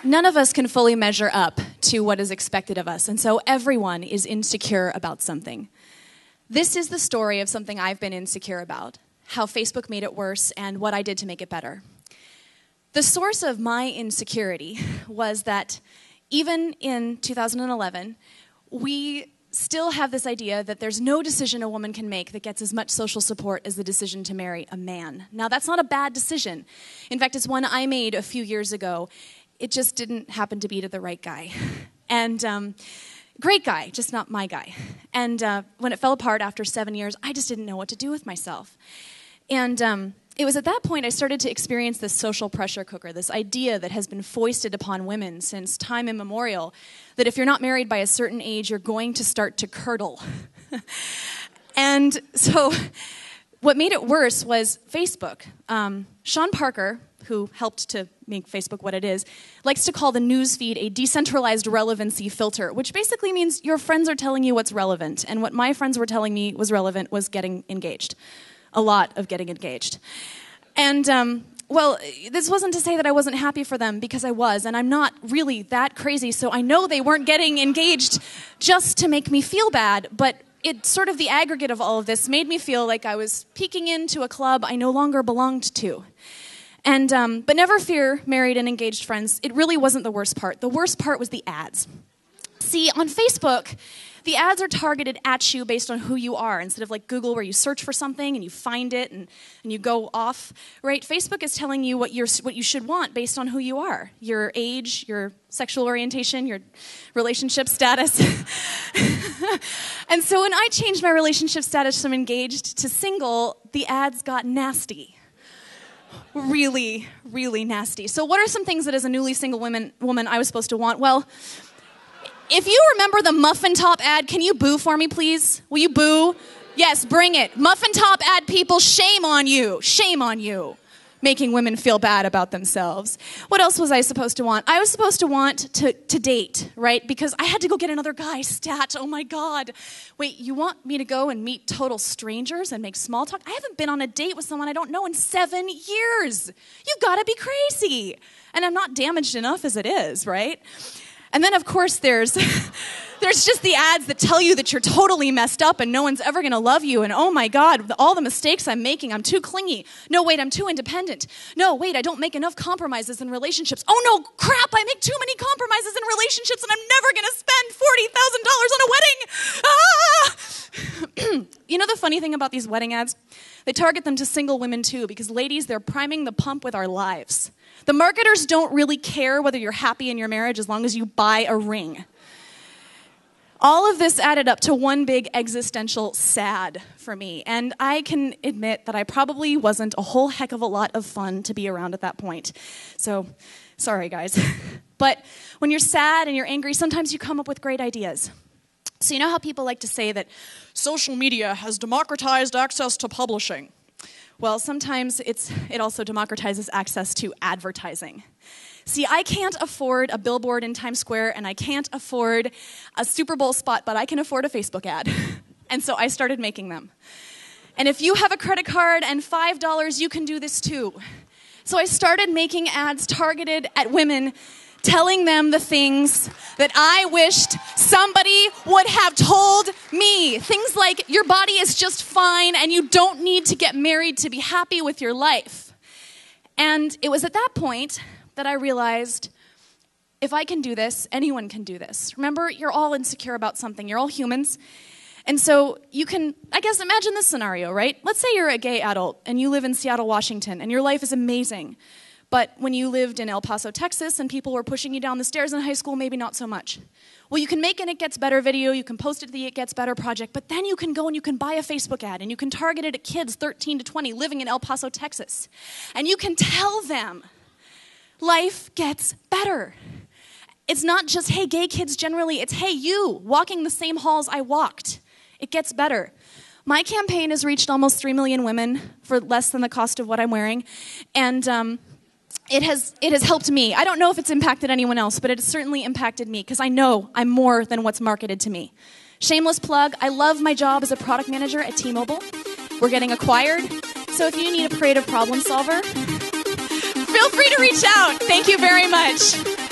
None of us can fully measure up to what is expected of us, and so everyone is insecure about something. This is the story of something I've been insecure about, how Facebook made it worse and what I did to make it better. The source of my insecurity was that even in 2011, we still have this idea that there's no decision a woman can make that gets as much social support as the decision to marry a man. Now, that's not a bad decision. In fact, it's one I made a few years ago. It just didn't happen to be to the right guy. And great guy, just not my guy. And when it fell apart after 7 years, I just didn't know what to do with myself. And it was at that point I started to experience this social pressure cooker, this idea that has been foisted upon women since time immemorial, that if you're not married by a certain age, you're going to start to curdle. And so what made it worse was Facebook. Sean Parker, who helped to make Facebook what it is, likes to call the news feed a decentralized relevancy filter, which basically means your friends are telling you what's relevant. And what my friends were telling me was relevant was getting engaged. A lot of getting engaged. And, well, this wasn't to say that I wasn't happy for them, because I was, and I'm not really that crazy, so I know they weren't getting engaged just to make me feel bad, but it sort of the aggregate of all of this made me feel like I was peeking into a club I no longer belonged to. And, but never fear, married and engaged friends, it really wasn't the worst part. The worst part was the ads. See, on Facebook, the ads are targeted at you based on who you are, instead of like Google where you search for something and you find it and you go off, right? Facebook is telling you what you should want based on who you are, your age, your sexual orientation, your relationship status. And so when I changed my relationship status from engaged to single, the ads got nasty. Really, really nasty. So what are some things that as a newly single woman I was supposed to want? Well, if you remember the muffin top ad, can you boo for me, please? Will you boo? Yes, bring it. Muffin top ad people, shame on you. Shame on you. Making women feel bad about themselves. What else was I supposed to want? I was supposed to want to date, right? Because I had to go get another guy. Stat, oh my God. Wait, you want me to go and meet total strangers and make small talk? I haven't been on a date with someone I don't know in 7 years. You gotta be crazy. And I'm not damaged enough as it is, right? And then, of course, there's just the ads that tell you that you're totally messed up and no one's ever going to love you. And oh, my God, all the mistakes I'm making, I'm too clingy. No, wait, I'm too independent. No, wait, I don't make enough compromises in relationships. Oh, no, crap, I make too many compromises in relationships and I'm never going to spend $40,000 on a wedding. Ah! You know the funny thing about these wedding ads? They target them to single women, too, because, ladies, they're priming the pump with our lives. The marketers don't really care whether you're happy in your marriage as long as you buy a ring. All of this added up to one big existential sad for me, and I can admit that I probably wasn't a whole heck of a lot of fun to be around at that point. So, sorry guys. But when you're sad and you're angry, sometimes you come up with great ideas. So you know how people like to say that social media has democratized access to publishing? Well, sometimes it also democratizes access to advertising. See, I can't afford a billboard in Times Square, and I can't afford a Super Bowl spot, but I can afford a Facebook ad. And so I started making them. And if you have a credit card and $5, you can do this too. So I started making ads targeted at women, telling them the things that I wished somebody would have told me. Things like, your body is just fine and you don't need to get married to be happy with your life. And it was at that point that I realized, if I can do this, anyone can do this. Remember, you're all insecure about something. You're all humans. And so you can, I guess, imagine this scenario, right? Let's say you're a gay adult and you live in Seattle, Washington, and your life is amazing. But when you lived in El Paso, Texas, and people were pushing you down the stairs in high school, maybe not so much. Well, you can make an It Gets Better video, you can post it to the It Gets Better project, but then you can go and you can buy a Facebook ad, and you can target it at kids 13 to 20 living in El Paso, Texas. And you can tell them, life gets better. It's not just, hey, gay kids generally, it's, hey, you, walking the same halls I walked. It gets better. My campaign has reached almost 3 million women for less than the cost of what I'm wearing, and it has helped me. I don't know if it's impacted anyone else, but it has certainly impacted me because I know I'm more than what's marketed to me. Shameless plug, I love my job as a product manager at T-Mobile. We're getting acquired, so if you need a creative problem solver, feel free to reach out. Thank you very much.